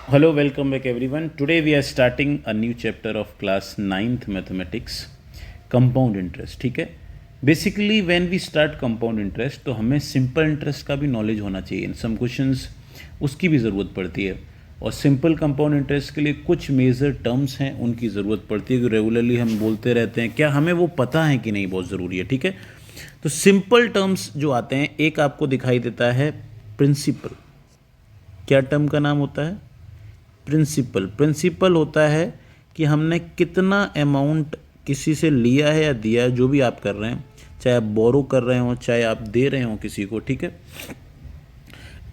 Hello, welcome back everyone. Today we are starting a new chapter of class 9th mathematics, compound interest. ठीक है, basically when we start compound interest तो हमें simple interest का भी knowledge होना चाहिए. इन some questions उसकी भी ज़रूरत पड़ती है, और सिंपल कंपाउंड इंटरेस्ट के लिए कुछ मेजर टर्म्स हैं उनकी ज़रूरत पड़ती है, जो रेगुलरली हम बोलते रहते हैं. क्या हमें वो पता है कि नहीं, बहुत ज़रूरी है. ठीक है, तो सिंपल टर्म्स जो आते हैं, एक आपको दिखाई देता है प्रिंसिपल. क्या टर्म का नाम होता है? प्रिंसिपल. प्रिंसिपल होता है कि हमने कितना अमाउंट किसी से लिया है या दिया है, जो भी आप कर रहे हैं, चाहे आप बोरो कर रहे हो चाहे आप दे रहे हो किसी को. ठीक है,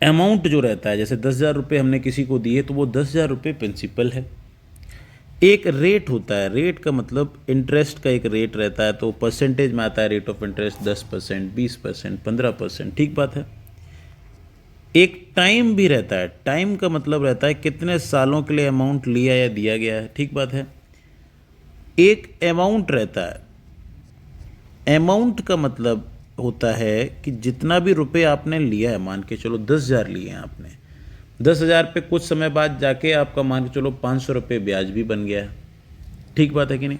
अमाउंट जो रहता है, जैसे 10,000 रुपये हमने किसी को दिए तो वो 10,000 रुपये प्रिंसिपल है. एक रेट होता है, रेट का मतलब इंटरेस्ट का एक रेट रहता है, तो परसेंटेज में आता है रेट ऑफ इंटरेस्ट 10%, 20%, 15%. ठीक बात है. एक टाइम भी रहता है. टाइम का मतलब रहता है कितने सालों के लिए अमाउंट लिया या दिया गया है. ठीक बात है. एक अमाउंट रहता है. अमाउंट का मतलब होता है कि जितना भी रुपए आपने लिया है, मान के चलो 10,000 लिए हैं आपने, 10,000 पे कुछ समय बाद जाके आपका मान के चलो 500 रुपये ब्याज भी बन गया है. ठीक बात है कि नहीं?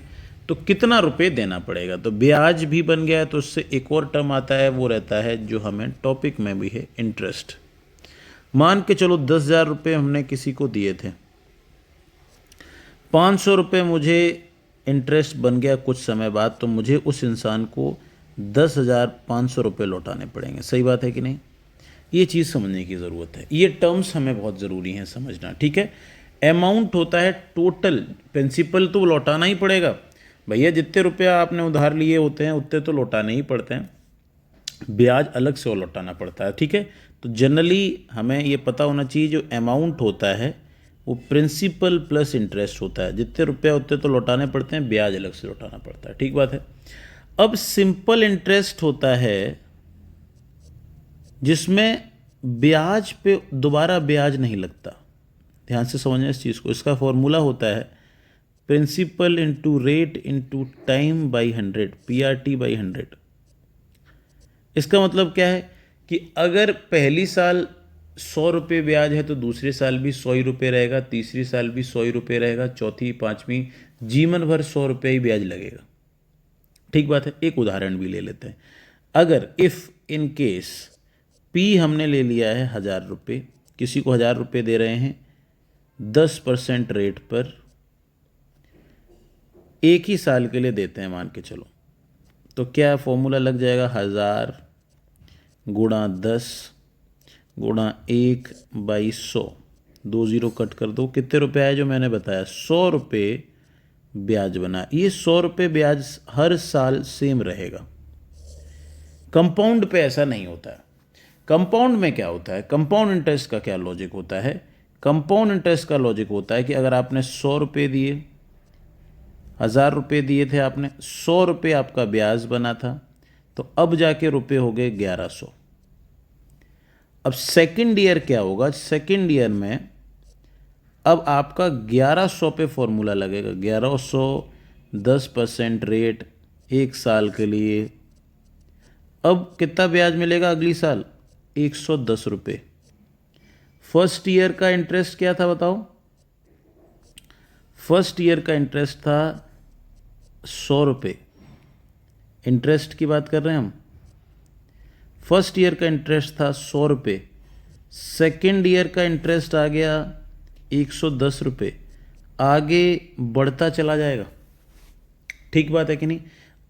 तो कितना रुपए देना पड़ेगा, तो ब्याज भी बन गया है. तो उससे एक और टर्म आता है, वो रहता है जो हमें टॉपिक में भी है, इंटरेस्ट. मान के चलो 10,000 रुपये हमने किसी को दिए थे, 500 रुपये मुझे इंटरेस्ट बन गया कुछ समय बाद, तो मुझे उस इंसान को 10,500 रुपये लौटाने पड़ेंगे. सही बात है कि नहीं? ये चीज़ समझने की ज़रूरत है. ये टर्म्स हमें बहुत ज़रूरी हैं समझना. ठीक है, अमाउंट होता है टोटल. प्रिंसिपल तो लौटाना ही पड़ेगा भैया. जितने रुपया आपने उधार लिए होते हैं उतने तो लौटाने ही पड़ते हैं, ब्याज अलग से और लौटाना पड़ता है. ठीक है, तो जनरली हमें ये पता होना चाहिए, जो अमाउंट होता है वो प्रिंसिपल प्लस इंटरेस्ट होता है. जितने रुपया उतने तो लौटाने पड़ते हैं, ब्याज अलग से लौटाना पड़ता है. ठीक बात है. अब सिंपल इंटरेस्ट होता है जिसमें ब्याज पे दोबारा ब्याज नहीं लगता. ध्यान से समझना इस चीज़ को. इसका फॉर्मूला होता है principal into rate into time by 100, PRT/100. इसका मतलब क्या है कि अगर पहली साल 100 रुपये ब्याज है तो दूसरे साल भी 100 ही रुपये रहेगा, तीसरी साल भी 100 ही रुपये रहेगा, चौथी पाँचवीं जीवन भर 100 रुपये ही ब्याज लगेगा. ठीक बात है. एक उदाहरण भी ले लेते हैं. अगर इफ़ इन केस पी हमने ले लिया है 1,000 रुपये, किसी को 1,000 रुपये दे रहे हैं 10% रेट पर, एक ही साल के लिए देते हैं मान के चलो, तो क्या फॉर्मूला लग जाएगा? 1,000 गुणा 10 गुणा 1/100. 2 ज़ीरो कट कर दो. कितने रुपए आए जो मैंने बताया? 100 रुपये ब्याज बना. ये 100 रुपये ब्याज हर साल सेम रहेगा. कंपाउंड पे ऐसा नहीं होता है. कंपाउंड में क्या होता है? कंपाउंड इंटरेस्ट का क्या लॉजिक होता है? कंपाउंड इंटरेस्ट का लॉजिक होता है कि अगर आपने 100 रुपये दिए, 1,000 रुपये दिए थे आपने, 100 रुपये आपका ब्याज बना था, तो अब जाके रुपये हो गए 1,100. अब सेकंड ईयर क्या होगा? सेकंड ईयर में अब आपका 1,100 पे फॉर्मूला लगेगा. 1,100 10% रेट एक साल के लिए. अब कितना ब्याज मिलेगा अगली साल? 110 रुपये. फर्स्ट ईयर का इंटरेस्ट क्या था बताओ? फर्स्ट ईयर का इंटरेस्ट था 100 रुपये. इंटरेस्ट की बात कर रहे हैं हम. फर्स्ट ईयर का इंटरेस्ट था 100 रुपये. सेकेंड ईयर का इंटरेस्ट आ गया 110 रुपये. आगे बढ़ता चला जाएगा. ठीक बात है कि नहीं?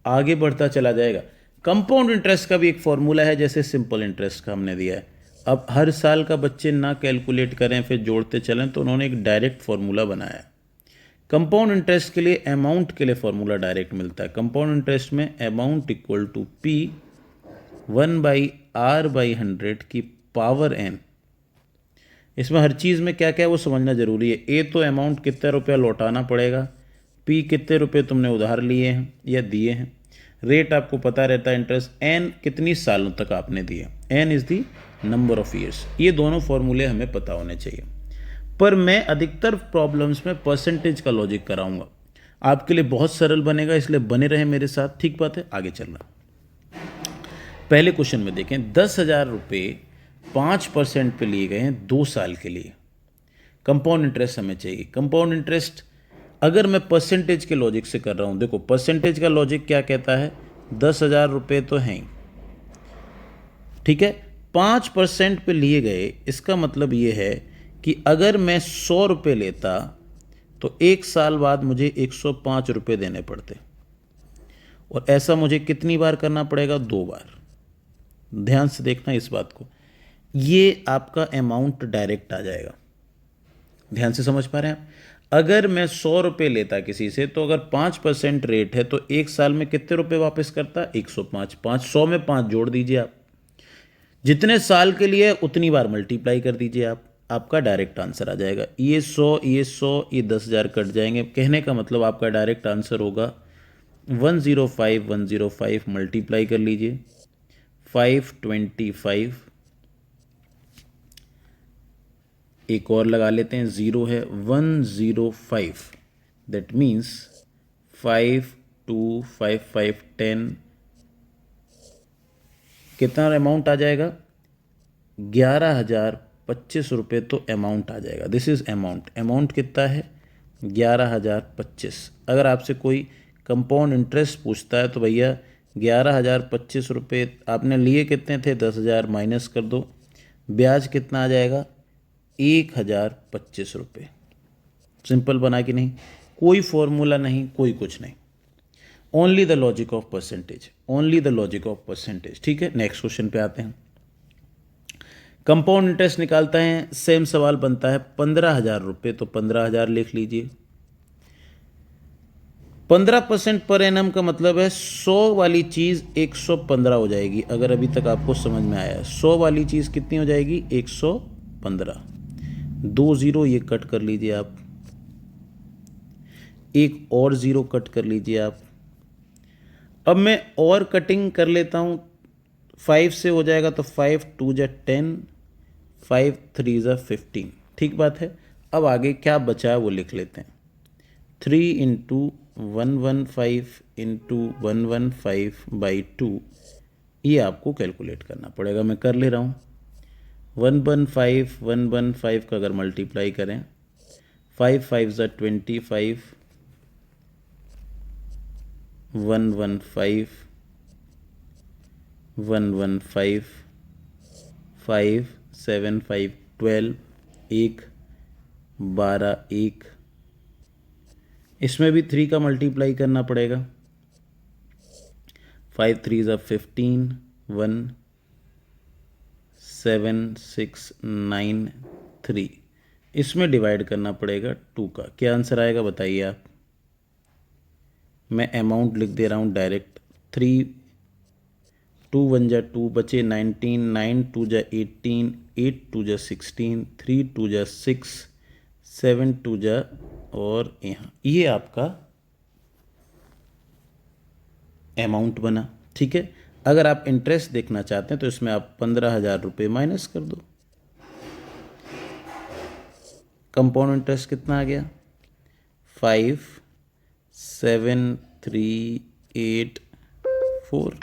आगे बढ़ता चला जाएगा. कंपाउंड इंटरेस्ट का भी एक फॉर्मूला है, जैसे सिंपल इंटरेस्ट का हमने दिया है. अब हर साल का बच्चे ना कैलकुलेट करें फिर जोड़ते चलें, तो उन्होंने एक डायरेक्ट फॉर्मूला बनाया है. कंपाउंड इंटरेस्ट के लिए अमाउंट के लिए फॉर्मूला डायरेक्ट मिलता है. कंपाउंड इंटरेस्ट में amount equal to P 1/R/100 की पावर n. इसमें हर चीज़ में क्या क्या है वो समझना ज़रूरी है. ए तो अमाउंट कितना रुपया लौटाना पड़ेगा, P कितने रुपये तुमने उधार लिए हैं या दिए हैं, रेट आपको पता रहता है, इंटरेस्ट, n कितनी सालों तक आपने दिए, n is the number of years. ये दोनों फॉर्मूले हमें पता होने चाहिए. पर मैं अधिकतर प्रॉब्लम्स में परसेंटेज का लॉजिक कराऊंगा. आपके लिए बहुत सरल बनेगा, इसलिए बने रहें मेरे साथ. ठीक बात है, आगे चलना. पहले क्वेश्चन में देखें, 10,000 रुपये 5% पे लिए गए हैं 2 साल के लिए. कंपाउंड इंटरेस्ट हमें चाहिए। कंपाउंड इंटरेस्ट अगर मैं परसेंटेज के लॉजिक से कर रहा हूँ, देखो परसेंटेज का लॉजिक क्या कहता है, 10,000 रुपये तो हैं ही, ठीक है, 5% पे लिए गए, इसका मतलब ये है कि अगर मैं 100 रुपये लेता तो 1 साल बाद मुझे 105 रुपये देने पड़ते, और ऐसा मुझे कितनी बार करना पड़ेगा, 2 बार। ध्यान से देखना इस बात को, ये आपका अमाउंट डायरेक्ट आ जाएगा। ध्यान से समझ पा रहे हैं आप? अगर मैं 100 रुपये लेता किसी से, तो अगर 5% रेट है तो 1 साल में कितने रुपए वापस करता, 105। 500 में 5 जोड़ दीजिए आप, जितने साल के लिए उतनी बार मल्टीप्लाई कर दीजिए आप, आपका डायरेक्ट आंसर आ जाएगा। ये 100, ये 10,000 कट जाएंगे, कहने का मतलब आपका डायरेक्ट आंसर होगा 105, 105 मल्टीप्लाई कर लीजिए 525, एक और लगा लेते हैं, 0 है, 105, दैट मीन्स 5 2 5 5 10, कितना अमाउंट आ जाएगा, 11,025 रुपये तो अमाउंट आ जाएगा। This is amount. अमाउंट कितना है, 11,025। अगर आपसे कोई कंपाउंड इंटरेस्ट पूछता है तो भैया 11,025 रुपये आपने लिए कितने थे, 10,000 माइनस कर दो, ब्याज कितना आ जाएगा, 1,025 रुपये। सिंपल बना कि नहीं, कोई फॉर्मूला नहीं, कोई कुछ नहीं, only the logic of percentage, only the logic of percentage. ठीक है, नेक्स्ट क्वेश्चन पे आते हैं। कंपाउंड इंटरेस्ट निकालता है, सेम सवाल बनता है 15,000 रुपये, तो 15,000 लिख लीजिए। 15% पर एनम का मतलब है 100 वाली चीज़ 115 हो जाएगी। अगर अभी तक आपको समझ में आया है, 100 वाली चीज़ कितनी हो जाएगी, 115। 2 0 ये कट कर लीजिए आप, एक और 0 कट कर लीजिए आप। अब मैं और कटिंग कर लेता हूँ, 5 से हो जाएगा तो 5 2 जा 10, 5 3 जा 15। ठीक बात है। अब आगे क्या बचा है वो लिख लेते हैं, 3 इंटू 115 इंटू 115/2, ये आपको कैलकुलेट करना पड़ेगा। मैं कर ले रहा हूँ, 115 का अगर मल्टीप्लाई करें, 5 5 जा 25, 115 115, 5 7 5 12, 1 12, 1, इसमें भी 3 का मल्टीप्लाई करना पड़ेगा, 5 3 जा 15, 1 7 6 9 3, इसमें डिवाइड करना पड़ेगा 2 का। क्या आंसर आएगा बताइए आप? मैं अमाउंट लिख दे रहा हूँ डायरेक्ट, 3 2 1 जा 2 बचे 19, 9 2 जा 18, 8 2 जा 16, 3 2 जा 6, 7 2 जा, और यहाँ ये आपका अमाउंट बना। ठीक है, अगर आप इंटरेस्ट देखना चाहते हैं तो इसमें आप 15,000 रुपये माइनस कर दो। कंपाउंड इंटरेस्ट कितना आ गया, 5 7 3 8 4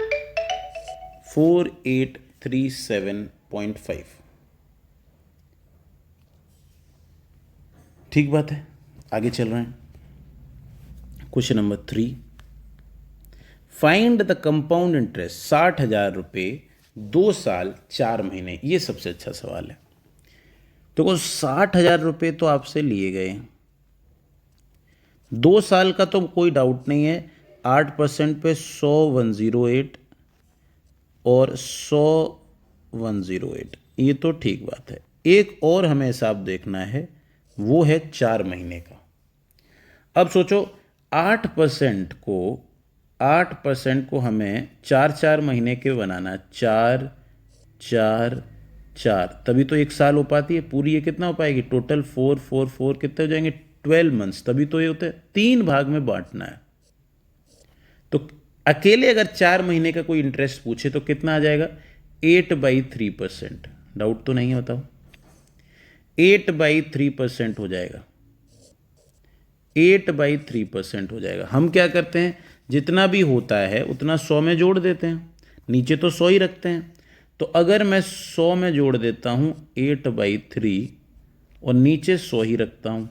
4837.5। ठीक बात है, आगे चल रहे हैं। Question number 3, find the compound interest 60,000 रुपये 2 साल 4 महीने। ये सबसे अच्छा सवाल है। देखो 60,000 रुपये तो आपसे लिए गए, 2 साल का तो कोई डाउट नहीं है, 8% पे 100 108 और 100 108, ये तो ठीक बात है। एक और हमें हिसाब देखना है, वो है 4 महीने का। अब सोचो 8% को हमें 4 महीने के बनाना, 4 4 4, तभी तो 1 साल हो पाती है पूरी। ये कितना हो पाएगी, टोटल 4 4 4 कितने हो जाएंगे, 12 मंथ्स, तभी तो ये होते हैं। 3 भाग में बांटना है, तो अकेले अगर 4 महीने का कोई इंटरेस्ट पूछे तो कितना आ जाएगा, 8/3%। डाउट तो नहीं होता, 8/3% हो जाएगा, 8/3% हो जाएगा। हम क्या करते हैं, जितना भी होता है उतना 100 में जोड़ देते हैं, नीचे तो 100 ही रखते हैं। तो अगर मैं 100 में जोड़ देता हूँ 8/3, और नीचे 100 ही रखता हूँ।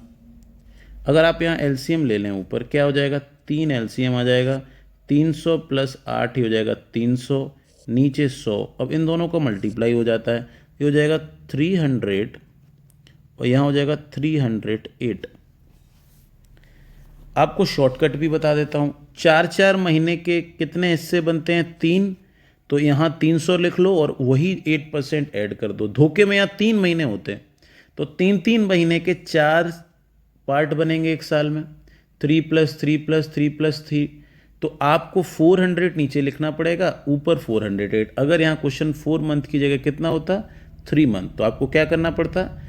अगर आप यहाँ एलसीएम ले लें ऊपर, क्या हो जाएगा, 3 एलसीएम आ जाएगा, 300 प्लस 8 ही हो जाएगा 300, नीचे 100। अब इन दोनों का मल्टीप्लाई हो जाता है, ये हो जाएगा 300 और यहाँ हो जाएगा 308। आपको शॉर्टकट भी बता देता हूँ। 4-4 महीने के कितने हिस्से बनते हैं, 3। तो यहाँ 300 लिख लो और वही 8% ऐड कर दो। धोखे में यहाँ 3 महीने होते हैं, तो 3-3 महीने के 4 पार्ट बनेंगे एक साल में, 3 + 3 + 3 + 3। तो आपको 400 नीचे लिखना पड़ेगा, ऊपर 408। अगर यहाँ क्वेश्चन 4 मंथ की जगह कितना होता, 3 मंथ, तो आपको क्या करना पड़ता,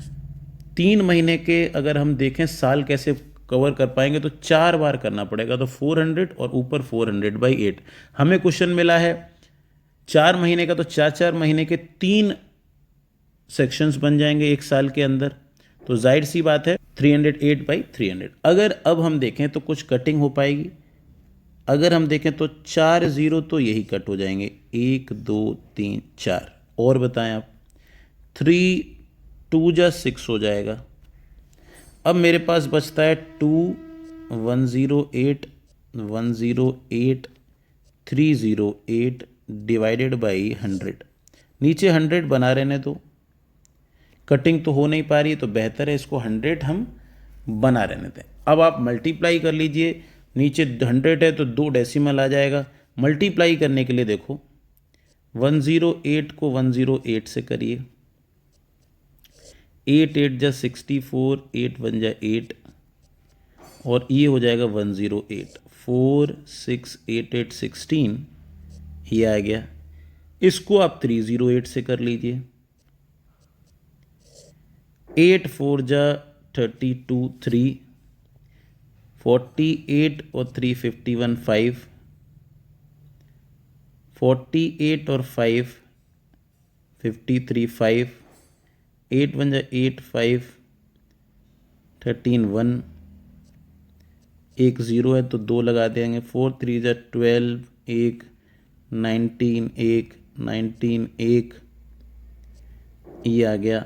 3 महीने के अगर हम देखें साल कैसे कवर कर पाएंगे तो 4 बार करना पड़ेगा। तो 400 और ऊपर 400/8। हमें क्वेश्चन मिला है 4 महीने का, तो 4-4 महीने के 3 सेक्शंस बन जाएंगे एक साल के अंदर। तो जाहिर सी बात है 308/300। अगर अब हम देखें तो कुछ कटिंग हो पाएगी। अगर हम देखें तो 4 0 तो यही कट हो जाएंगे, 1 2 3 4। और बताएं आप, 3 2 जा 6 हो जाएगा। अब मेरे पास बचता है 2 108 108 308 डिवाइडेड बाई 100। नीचे 100 बना रहने दो, कटिंग तो हो नहीं पा रही है, तो बेहतर है इसको 100 हम बना रहने दें। अब आप मल्टीप्लाई कर लीजिए, नीचे 100 है तो 2 डेसिमल आ जाएगा। मल्टीप्लाई करने के लिए देखो, 108 को 108 से करिए, 8 8 जा 64, 8 1 जा 8, और ये हो जाएगा 108। 4 6 8 8 16, ये आ गया। इसको आप 308 से कर लीजिए, 8 4 जा 32 3, 48 और 3 51 5, 48 और 5 53 5, 8 1 जा 8 5 13 1, एक 0 है तो 2 लगा देंगे, 4 3 जा 12 1 19 1 19 1, ये आ गया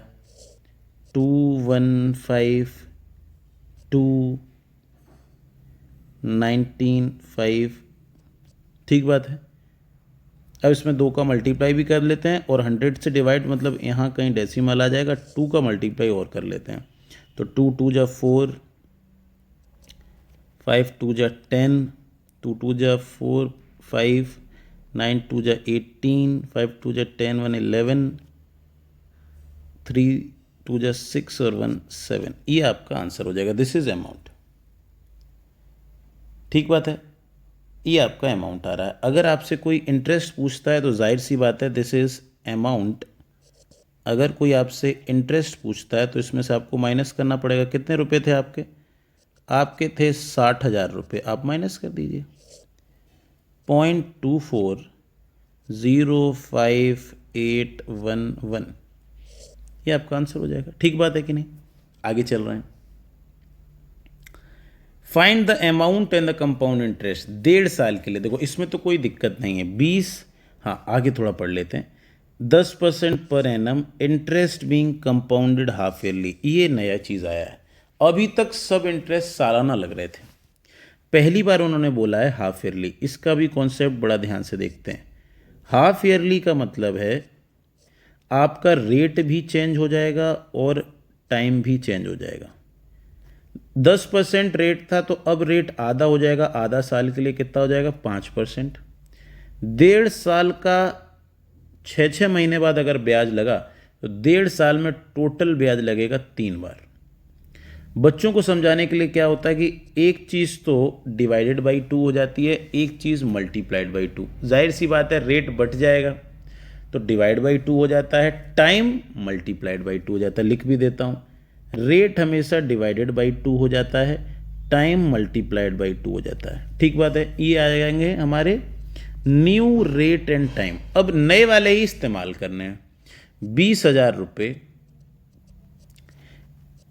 2 1 5 2 19 5। ठीक बात है। अब इसमें 2 का मल्टीप्लाई भी कर लेते हैं और 100 से डिवाइड, मतलब यहाँ कहीं डेसिमल आ जाएगा, 2 का मल्टीप्लाई और कर लेते हैं। तो 2 2 जा 4, 5 2 जा 10, 2 2 जा 4 5, 9 2 जा 18, 5 2 जा 10 1 11, 3 2 जा 6 और 1 7। ये आपका आंसर हो जाएगा। This is amount. ठीक बात है, ये आपका अमाउंट आ रहा है। अगर आपसे कोई इंटरेस्ट पूछता है तो जाहिर सी बात है दिस इज अमाउंट। अगर कोई आपसे इंटरेस्ट पूछता है तो इसमें से आपको माइनस करना पड़ेगा। कितने रुपए थे आपके? आपके थे 60,000 रुपये। आप माइनस कर दीजिए 0.24058111, ये आपका आंसर हो जाएगा। ठीक बात है कि नहीं? आगे चल रहे हैं। Find the amount and the compound interest 1.5 साल के लिए। देखो इसमें तो कोई दिक्कत नहीं है। 20, हाँ आगे थोड़ा पढ़ लेते हैं। 10% per annum interest being compounded half yearly, ये नया चीज़ आया है। अभी तक सब इंटरेस्ट सालाना लग रहे थे, पहली बार उन्होंने बोला है हाफ ईयरली। इसका भी कॉन्सेप्ट बड़ा ध्यान से देखते हैं। हाफ ईयरली का मतलब है आपका रेट भी चेंज हो जाएगा और टाइम भी चेंज हो जाएगा। 10% रेट था तो अब रेट आधा हो जाएगा। आधा साल के लिए कितना हो जाएगा? 5%। 1.5 साल का 6 महीने बाद अगर ब्याज लगा तो 1.5 साल में टोटल ब्याज लगेगा 3 बार। बच्चों को समझाने के लिए क्या होता है कि एक चीज़ तो डिवाइडेड बाई 2 हो जाती है, एक चीज़ मल्टीप्लाइड बाई 2। जाहिर सी बात है रेट बढ़ जाएगा तो डिवाइड बाई 2 हो जाता है, टाइम मल्टीप्लाइड बाई 2 हो जाता है। लिख भी देता हूँ, रेट हमेशा डिवाइडेड बाई 2 हो जाता है, टाइम मल्टीप्लाइड बाई 2 हो जाता है। ठीक बात है। ये आ जाएंगे हमारे न्यू रेट एंड टाइम। अब नए वाले ही इस्तेमाल करने हैं। 20,000 रुपये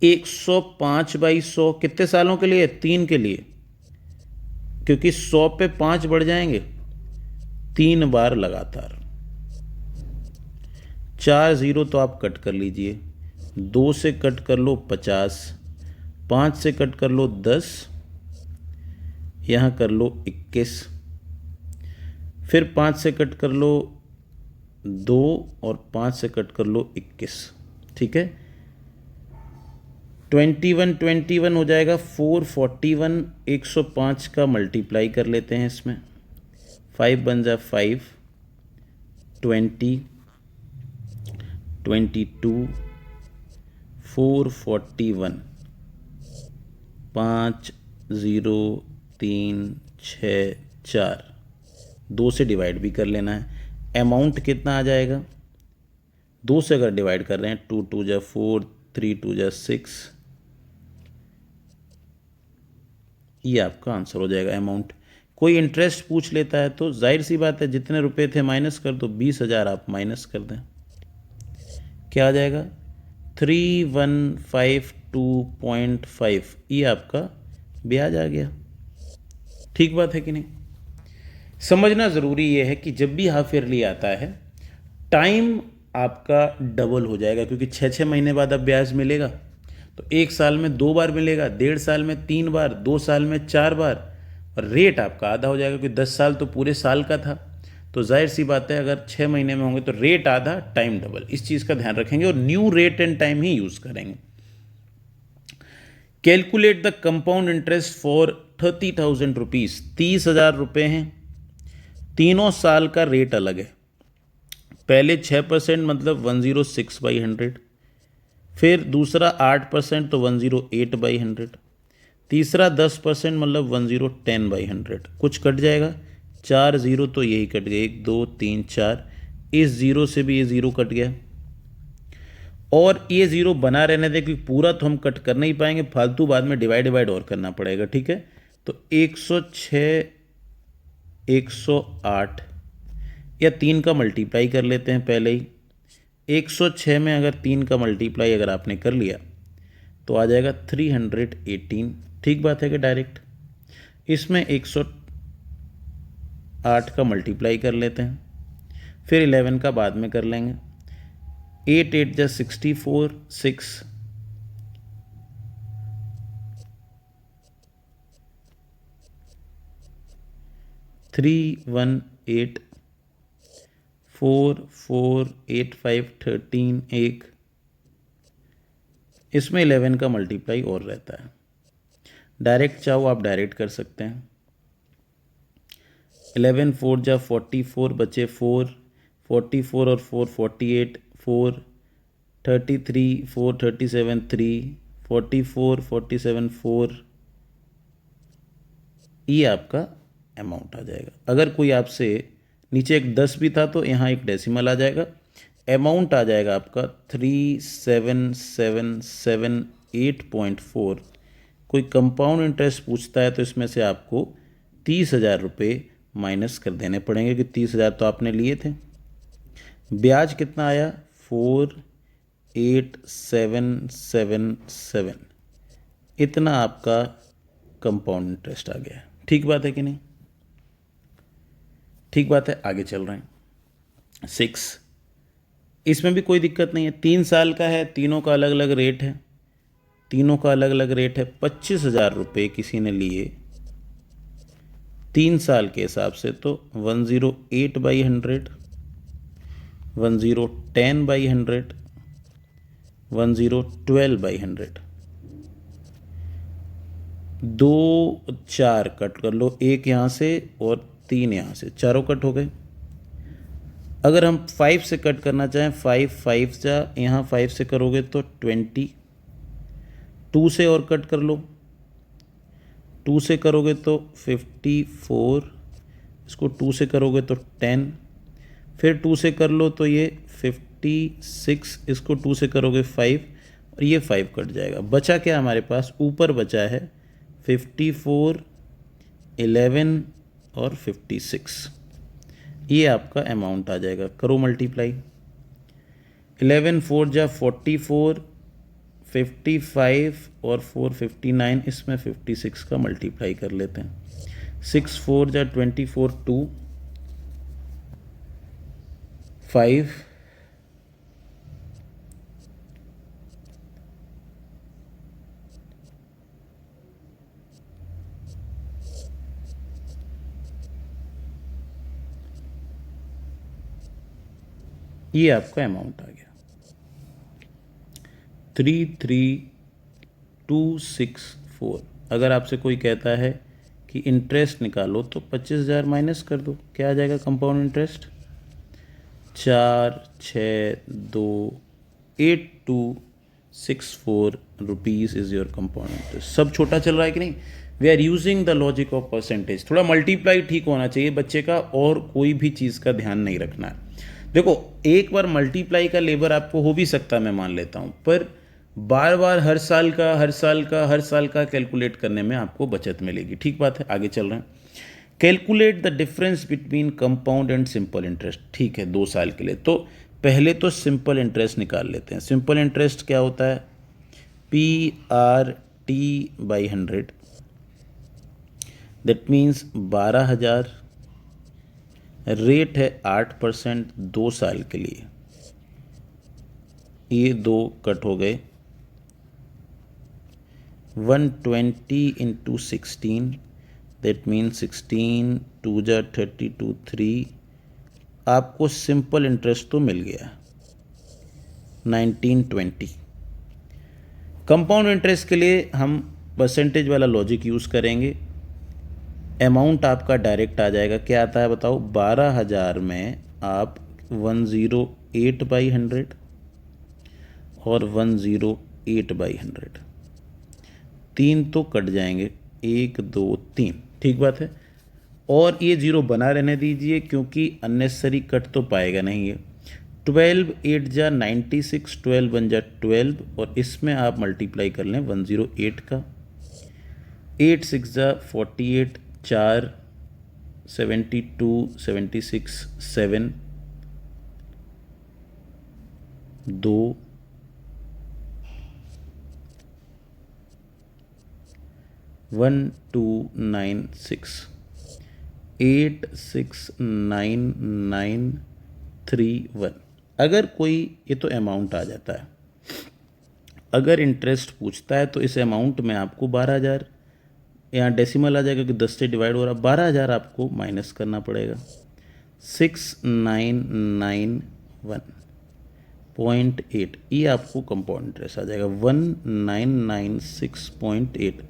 105/100 कितने सालों के लिए? 3 के लिए, क्योंकि 100 पे 5 बढ़ जाएंगे 3 बार लगातार। 4 0 तो आप कट कर लीजिए, 2 से कट कर लो 50, 5 से कट कर लो 10, यहाँ कर लो 21, फिर 5 से कट कर लो 2 और 5 से कट कर लो 21। ठीक है, 21 हो जाएगा 441। 105 का मल्टीप्लाई कर लेते हैं इसमें, 5 बन जा 5, 20, 22, 441, 5 0 3 6 4, 2 से डिवाइड भी कर लेना है। अमाउंट कितना आ जाएगा, 2 से अगर डिवाइड कर रहे हैं, 2 2 जा 4, 3 2 जा 6, ये आपका आंसर हो जाएगा अमाउंट। कोई इंटरेस्ट पूछ लेता है तो जाहिर सी बात है जितने रुपए थे माइनस कर दो, 20,000 आप माइनस कर दें, क्या आ जाएगा 3152.5, ये आपका ब्याज आ गया। ठीक बात है कि नहीं। समझना ज़रूरी ये है कि जब भी हाफ ईयरली आता है टाइम आपका डबल हो जाएगा, क्योंकि 6 महीने बाद अब ब्याज मिलेगा। तो 1 साल में 2 बार मिलेगा, 1.5 साल में 3 बार, 2 साल में 4 बार, और रेट आपका आधा हो जाएगा, क्योंकि 10 साल तो पूरे साल का था। तो जाहिर सी बात है अगर 6 महीने में होंगे तो रेट आधा टाइम डबल, इस चीज़ का ध्यान रखेंगे और न्यू रेट एंड टाइम ही यूज़ करेंगे। Calculate the compound interest for 30,000 rupees, 30,000 रुपये हैं, तीनों साल का रेट अलग है। पहले 6% मतलब 106/100, फिर दूसरा 8% तो 108/100, तीसरा 10% मतलब 1010/100। कुछ कट जाएगा, 4 0 तो यही कट गए, 1 2 3 4, इस ज़ीरो से भी ये ज़ीरो कट गया, और ये ज़ीरो बना रहने दें क्योंकि पूरा तो हम कट कर नहीं पाएंगे, फालतू बाद में डिवाइड और करना पड़ेगा। ठीक है, तो 106, 108 या 3 का मल्टीप्लाई कर लेते हैं पहले ही। 106 में अगर 3 का मल्टीप्लाई अगर आपने कर लिया तो आ जाएगा 318। ठीक बात है कि डायरेक्ट इसमें 108 का मल्टीप्लाई कर लेते हैं, फिर 11 का बाद में कर लेंगे। 8 8 जा 64, 6, 318, 4 4 8 5 13, 1, इसमें 11 का मल्टीप्लाई और रहता है। डायरेक्ट चाहो आप डायरेक्ट कर सकते हैं। 11 4 जा 44, बचे 4, 44 और 4 48, 4 33, 4 37 3, 44 47 4, ये आपका अमाउंट आ जाएगा। अगर कोई आपसे नीचे एक 10 भी था तो यहाँ एक डेसिमल आ जाएगा, अमाउंट आ जाएगा आपका 3777.4। कोई कंपाउंड इंटरेस्ट पूछता है तो इसमें से आपको 30,000 रुपये माइनस कर देने पड़ेंगे, कि 30,000 तो आपने लिए थे। ब्याज कितना आया, 48777, इतना आपका कंपाउंड इंटरेस्ट आ गया। ठीक बात है कि नहीं। ठीक बात है, आगे चल रहे हैं। 6, इसमें भी कोई दिक्कत नहीं है, 3 साल का है, तीनों का अलग अलग रेट है, तीनों का अलग अलग रेट है। 25,000 रुपये किसी ने लिए 3 साल के हिसाब से तो 108/100, 1010/100, 1012/100। 2 4 कट कर लो, 1 यहाँ से और 3 यहाँ से, चारों कट हो गए। अगर हम 5 से कट करना चाहें, 5 5 जा, यहाँ 5 से करोगे तो 20, 2 से और कट कर लो, 2 से करोगे तो 54, इसको 2 से करोगे तो 10, फिर 2 से कर लो तो ये 56, इसको 2 से करोगे 5, और ये 5 कट जाएगा। बचा क्या हमारे पास, ऊपर बचा है 54, 11 और 56, ये आपका अमाउंट आ जाएगा। करो मल्टीप्लाई, 11 4 जा 44, 55 और 4 59, इसमें 56 का मल्टीप्लाई कर लेते हैं। 6 4 जा 24, 2 5 ये आपका अमाउंट आ गया 33264। अगर आपसे कोई कहता है कि इंटरेस्ट निकालो तो 25,000 माइनस कर दो, क्या आ जाएगा compound interest? 46284 rupees is your compound interest. सब छोटा चल रहा है कि नहीं? We are using the logic of percentage. थोड़ा मल्टीप्लाई ठीक होना चाहिए बच्चे का, और कोई भी चीज़ का ध्यान नहीं रखना है। देखो, एक बार मल्टीप्लाई का लेबर आपको हो भी सकता है, मैं मान लेता हूँ, पर बार बार हर साल का कैलकुलेट करने में आपको बचत मिलेगी। ठीक बात है, आगे चल रहे हैं। Calculate the difference between compound and simple interest. ठीक है, 2 साल के लिए। तो पहले तो सिंपल इंटरेस्ट निकाल लेते हैं। सिंपल इंटरेस्ट क्या होता है? PRT/100, that means 12,000। रेट है 8% 2 साल के लिए। ये 2 कट हो गए। 120 इंटू 16, दैट मीन्स 16 2 जा 32 3। आपको सिंपल इंटरेस्ट तो मिल गया 1920। कंपाउंड इंटरेस्ट के लिए हम परसेंटेज वाला लॉजिक यूज़ करेंगे। अमाउंट आपका डायरेक्ट आ जाएगा। क्या आता है बताओ? 12,000 में आप 108/100 और 108/100, 3 तो कट जाएंगे, 1 2 3। ठीक बात है। और ये 0 बना रहने दीजिए, क्योंकि अननेसेसरी कट तो पाएगा नहीं ये। 12 8 जा 96, 12 1 जा 12, और इसमें आप मल्टीप्लाई कर लें 108 का। 8 6 जा 48, 4 72 76 7 2 1296 869931। अगर कोई, ये तो अमाउंट आ जाता है, अगर इंटरेस्ट पूछता है तो इस अमाउंट में आपको 12,000, यहाँ डेसिमल आ जाएगा कि 10 से डिवाइड हो रहा, 12,000 आपको माइनस करना पड़ेगा। 6991.8, ये आपको कंपाउंड इंटरेस्ट आ जाएगा 1996.8।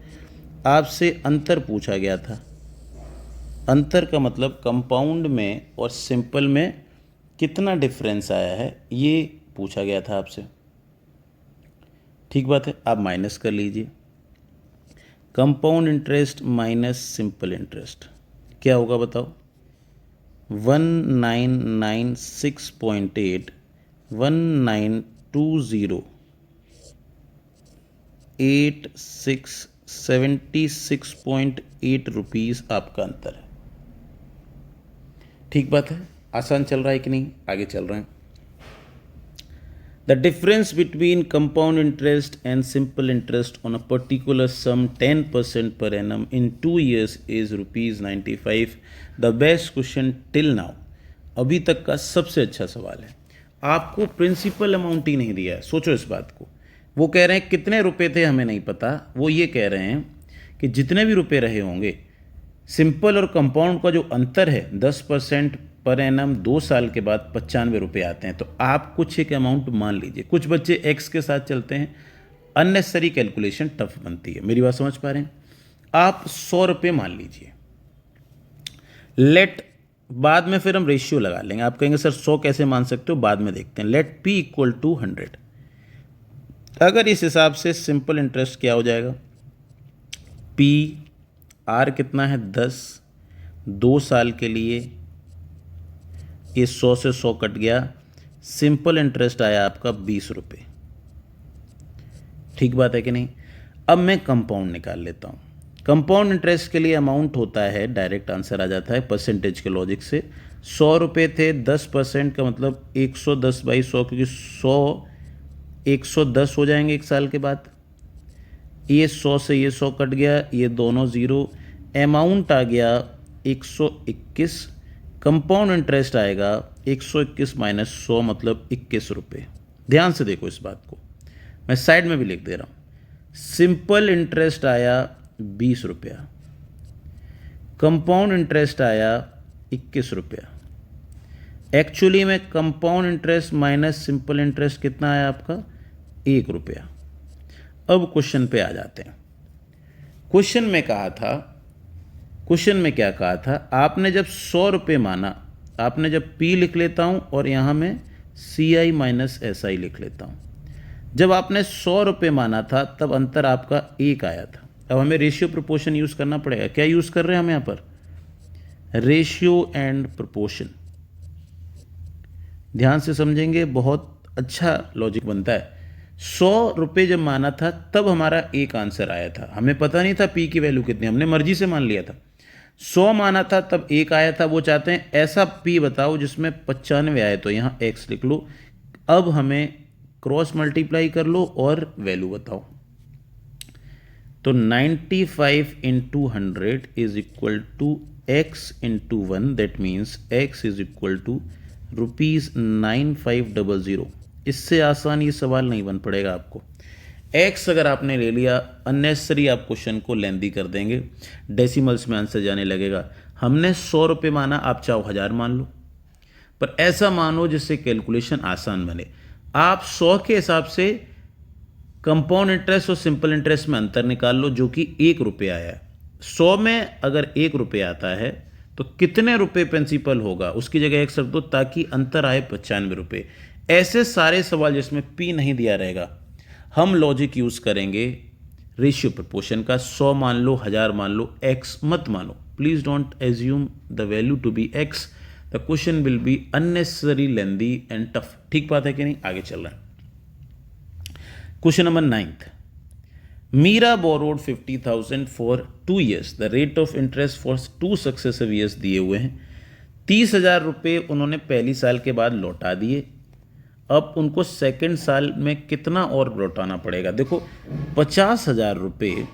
आपसे अंतर पूछा गया था। अंतर का मतलब कंपाउंड में और सिंपल में कितना डिफरेंस आया है, ये पूछा गया था आपसे। ठीक बात है, आप माइनस कर लीजिए। Compound interest minus simple interest क्या होगा बताओ? 1996.8 1920 रुपीज़ आपका अंतर है। ठीक बात है, आसान चल रहा है कि नहीं? आगे चल रहे हैं। The difference between compound interest and simple interest on a particular sum 10% per annum in 2 years is ₹95. The best question till now. अभी तक का सबसे अच्छा सवाल है। आपको प्रिंसिपल अमाउंट ही नहीं दिया है, सोचो इस बात को। वो कह रहे हैं कितने रुपए थे हमें नहीं पता, वो ये कह रहे हैं कि जितने भी रुपए रहे होंगे, सिंपल और कंपाउंड का जो अंतर है 10% पर एनम 2 साल के बाद 95 रुपये आते हैं। तो आप कुछ एक अमाउंट मान लीजिए। कुछ बच्चे एक्स के साथ चलते हैं, अननेसेसरी कैलकुलेशन टफ बनती है। मेरी बात समझ पा रहे हैं? आप 100 रुपये मान लीजिए। लेट, बाद में फिर हम रेशियो लगा लेंगे। आप कहेंगे सर 100 कैसे मान सकते हो, बाद में देखते हैं। Let P equal to 100। अगर इस हिसाब से सिंपल इंटरेस्ट क्या हो जाएगा? P R कितना है? 10, 2 साल के लिए ये 100 से 100 कट गया। सिंपल इंटरेस्ट आया आपका 20 रुपये। ठीक बात है कि नहीं? अब मैं कंपाउंड निकाल लेता हूँ। कंपाउंड इंटरेस्ट के लिए अमाउंट होता है, डायरेक्ट आंसर आ जाता है परसेंटेज के लॉजिक से। 100 रुपये थे, 10% का मतलब 110/100, क्योंकि 100 110 हो जाएंगे 1 साल के बाद। ये 100 से ये 100 कट गया, ये दोनों ज़ीरो। अमाउंट आ गया 121। कंपाउंड इंटरेस्ट आएगा 121 माइनस 100 मतलब 21 रुपये। ध्यान से देखो इस बात को, मैं साइड में भी लिख दे रहा हूँ। सिंपल इंटरेस्ट आया 20 रुपया, कंपाउंड इंटरेस्ट आया 21 रुपया। एक्चुअली में compound interest minus simple interest कितना आया आपका, 1 रुपया। अब क्वेश्चन पे आ जाते हैं। क्वेश्चन में क्या कहा था, आपने जब 100 रुपये माना, आपने जब P लिख लेता हूँ और यहाँ में CI माइनस SI लिख लेता हूँ। जब आपने 100 रुपये माना था तब अंतर आपका 1 आया था। अब हमें रेशियो प्रोपोर्शन यूज़ करना पड़ेगा। क्या यूज़ कर रहे हैं हम यहाँ पर, रेशियो एंड प्रोपोर्शन। ध्यान से समझेंगे, बहुत अच्छा लॉजिक बनता है। 100 रुपये जब माना था तब हमारा 1 आंसर आया था, हमें पता नहीं था P की वैल्यू कितनी, हमने मर्जी से मान लिया था। 100 माना था तब 1 आया था, वो चाहते हैं ऐसा P बताओ जिसमें 95 आए, तो यहाँ X लिख लो। अब हमें क्रॉस मल्टीप्लाई कर लो और वैल्यू बताओ। तो 95 into 100 is equal to X into 1, that means X is equal to ₹9500। इससे आसान ये सवाल नहीं बन पड़ेगा आपको। X अगर आपने ले लिया, अननेसेसरी आप क्वेश्चन को लेंदी कर देंगे, डेसिमल्स में आंसर जाने लगेगा। हमने 100 रुपये माना, आप चाहो 1000 मान लो, पर ऐसा मानो जिससे कैलकुलेशन आसान बने। आप 100 के हिसाब से कंपाउंड इंटरेस्ट और सिंपल इंटरेस्ट में अंतर निकाल लो, जो कि 1 रुपया आया है। 100 में अगर 1 रुपया आता है तो कितने रुपए प्रिंसिपल होगा, उसकी जगह X रख दो ताकि अंतर आए 95 रुपये। ऐसे सारे सवाल जिसमें P नहीं दिया रहेगा, हम लॉजिक यूज करेंगे रेशियो प्रोपोर्शन का। 100 मान लो, 1000 मान लो, X मत मानो। Please don't assume the value to be X, the question will be unnecessary lengthy and tough. ठीक बात है कि नहीं, आगे चल रहा है। Question number 9th, Meera borrowed 50,000 for 2 years, the rate of interest for 2 successive years दिए हुए हैं। 30,000 रुपये उन्होंने पहली साल के बाद लौटा दिए। अब उनको सेकंड साल में कितना और लौटाना पड़ेगा। देखो 50,000 रुपये,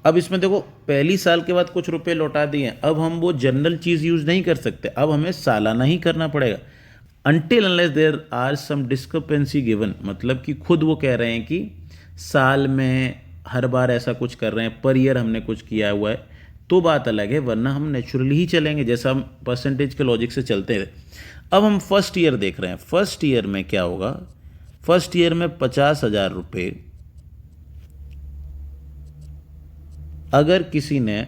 अब इसमें देखो पहली साल के बाद कुछ रुपए लौटा दिए, अब हम वो जनरल चीज़ यूज़ नहीं कर सकते, अब हमें सालाना ही करना पड़ेगा। Until unless there are some discrepancy given, मतलब कि खुद वो कह रहे हैं कि साल में हर बार ऐसा कुछ कर रहे हैं, पर ईयर हमने कुछ किया हुआ है, तो बात अलग है, वरना हम नेचुरली ही चलेंगे जैसा हम परसेंटेज के लॉजिक से चलते हैं। अब हम फर्स्ट ईयर देख रहे हैं। फर्स्ट ईयर में क्या होगा, फर्स्ट ईयर में 50,000 रुपये अगर किसी ने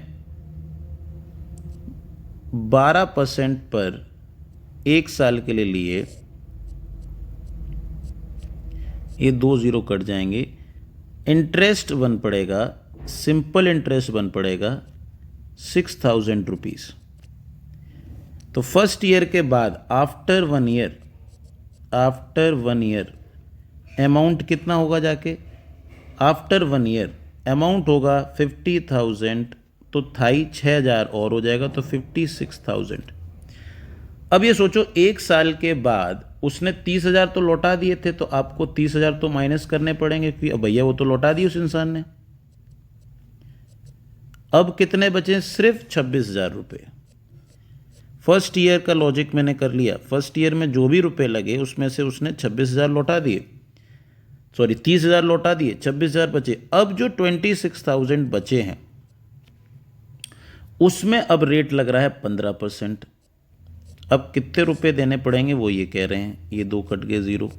12% पर 1 साल के लिए लिए, ये 2 जीरो कट जाएंगे, इंटरेस्ट बन पड़ेगा, सिंपल इंटरेस्ट बन पड़ेगा 6,000 रुपीज़। तो फर्स्ट ईयर के बाद आफ्टर 1 ईयर अमाउंट कितना होगा जाके, आफ्टर 1 ईयर अमाउंट होगा 50,000, तो थाई 6,000 और हो जाएगा, तो 56,000। अब ये सोचो 1 साल के बाद उसने 30,000 तो लौटा दिए थे, तो आपको 30,000 तो माइनस करने पड़ेंगे क्योंकि अब भैया वो तो लौटा दिए उस इंसान ने। अब कितने बचे, सिर्फ 26,000 रुपये। फर्स्ट ईयर का लॉजिक मैंने कर लिया, फर्स्ट ईयर में जो भी रुपए लगे उसमें से उसने 26,000 लौटा दिए, सॉरी 30,000 लौटा दिए, 26,000 बचे। अब जो 26,000 बचे हैं उसमें अब रेट लग रहा है 15%। अब कितने रुपए देने पड़ेंगे वो ये कह रहे हैं, ये 2 कट गए 0।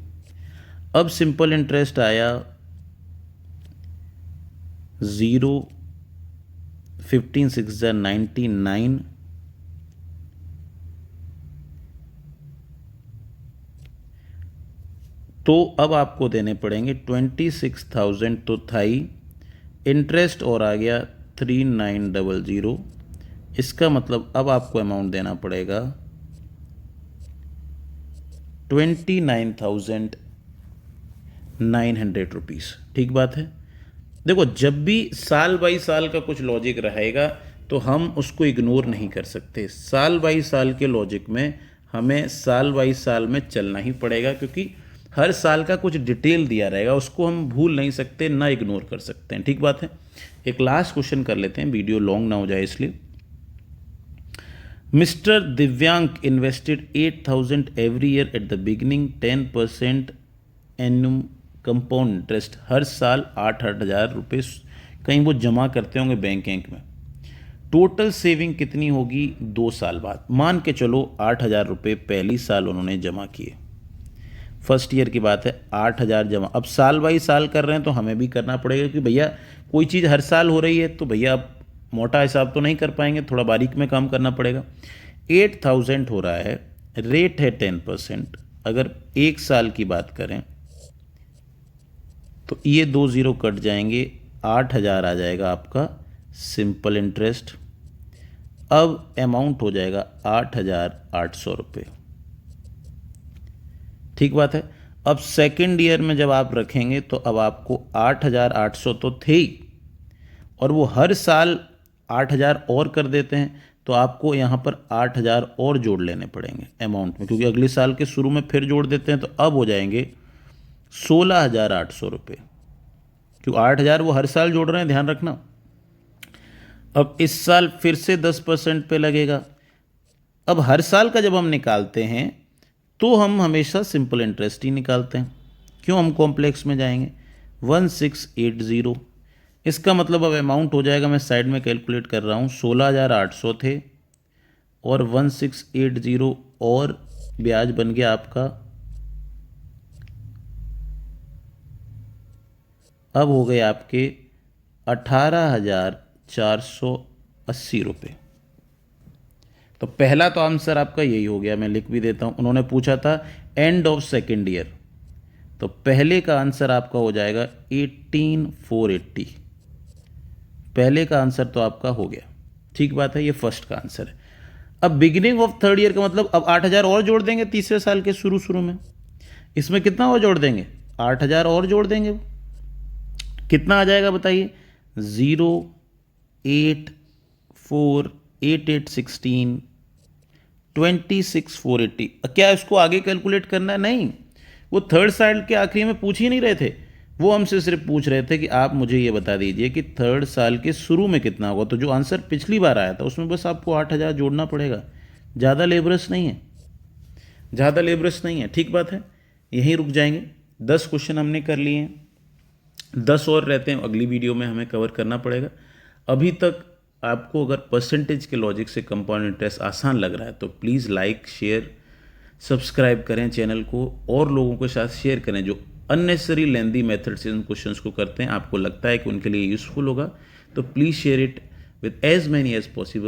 अब सिंपल इंटरेस्ट आया 0, 15 6 99, तो अब आपको देने पड़ेंगे 26,000, तो थाई इंटरेस्ट और आ गया 3900। इसका मतलब अब आपको अमाउंट देना पड़ेगा 29,900 रुपीज़। ठीक बात है। देखो जब भी साल बाई साल का कुछ लॉजिक रहेगा तो हम उसको इग्नोर नहीं कर सकते। साल बाई साल के लॉजिक में हमें साल बाई साल में चलना ही पड़ेगा, क्योंकि हर साल का कुछ डिटेल दिया रहेगा, उसको हम भूल नहीं सकते, ना इग्नोर कर सकते हैं। ठीक बात है। एक लास्ट क्वेश्चन कर लेते हैं, वीडियो लॉन्ग ना हो जाए इसलिए। Mister Divyank invested 8,000 every year at the beginning, 10% annum compound interest, हर साल 8,000 रुपये कहीं वो जमा करते होंगे बैंक में। टोटल सेविंग कितनी होगी 2 साल बाद? मान के चलो 8,000 रुपये पहली साल उन्होंने जमा किए, फर्स्ट ईयर की बात है, 8,000 जमा। अब साल बाई साल कर रहे हैं तो हमें भी करना पड़ेगा कि भैया कोई चीज़ हर साल हो रही है तो भैया आप मोटा हिसाब तो नहीं कर पाएंगे, थोड़ा बारीक में काम करना पड़ेगा। 8,000 हो रहा है, रेट है 10%। अगर 1 साल की बात करें तो ये 2 ज़ीरो कट जाएंगे, 8,000 आ जाएगा आपका सिंपल इंटरेस्ट। अब अमाउंट हो जाएगा 8,800 रुपये। ठीक बात है। अब सेकेंड ईयर में जब आप रखेंगे तो अब आपको 8,800 तो थे ही, और वो हर साल 8,000 और कर देते हैं तो आपको यहाँ पर 8,000 और जोड़ लेने पड़ेंगे अमाउंट में, क्योंकि अगले साल के शुरू में फिर जोड़ देते हैं तो अब हो जाएंगे 16,800 रुपये। क्यों 8,000 वो हर साल जोड़ रहे हैं, ध्यान रखना। अब इस साल फिर से 10% पे लगेगा। अब हर साल का जब हम निकालते हैं तो हम हमेशा सिंपल इंटरेस्ट ही निकालते हैं, क्यों हम कॉम्प्लेक्स में जाएंगे। 1680, इसका मतलब अब अमाउंट हो जाएगा, मैं साइड में कैलकुलेट कर रहा हूँ, 16,800 थे और 1680 और ब्याज बन गया आपका, अब हो गए आपके 18,480 रुपये। तो पहला तो आंसर आपका यही हो गया, मैं लिख भी देता हूँ। उन्होंने पूछा था एंड ऑफ सेकेंड ईयर, तो पहले का आंसर आपका हो जाएगा 18,480। पहले का आंसर तो आपका हो गया, ठीक बात है, ये फर्स्ट का आंसर है। अब बिगिनिंग ऑफ थर्ड ईयर का मतलब अब 8,000 और जोड़ देंगे तीसरे साल के शुरू में। इसमें कितना और जोड़ देंगे? 8,000 और जोड़ देंगे। कितना आ जाएगा बताइए? 0, 8, 4, 8, 8, 16, 26,480। क्या इसको आगे कैलकुलेट करना है? नहीं, वो थर्ड साल के आखिरी में पूछ ही नहीं रहे थे, वो हमसे सिर्फ पूछ रहे थे कि आप मुझे ये बता दीजिए कि थर्ड साल के शुरू में कितना होगा। तो जो आंसर पिछली बार आया था उसमें बस आपको 8,000 जोड़ना पड़ेगा, ज़्यादा लेबरस नहीं है, ज़्यादा लेबरस नहीं है। ठीक बात है, यहीं रुक जाएंगे। 10 क्वेश्चन हमने कर लिए हैं, 10 और रहते हैं, अगली वीडियो में हमें कवर करना पड़ेगा। अभी तक आपको अगर परसेंटेज के लॉजिक से कंपाउंड इंटरेस्ट आसान लग रहा है तो प्लीज़ लाइक, शेयर, सब्सक्राइब करें चैनल को, और लोगों के साथ शेयर करें जो अननेसेसरी लेंदी मेथड से इन क्वेश्चंस को करते हैं। आपको लगता है कि उनके लिए यूज़फुल होगा तो please share it with as many as possible.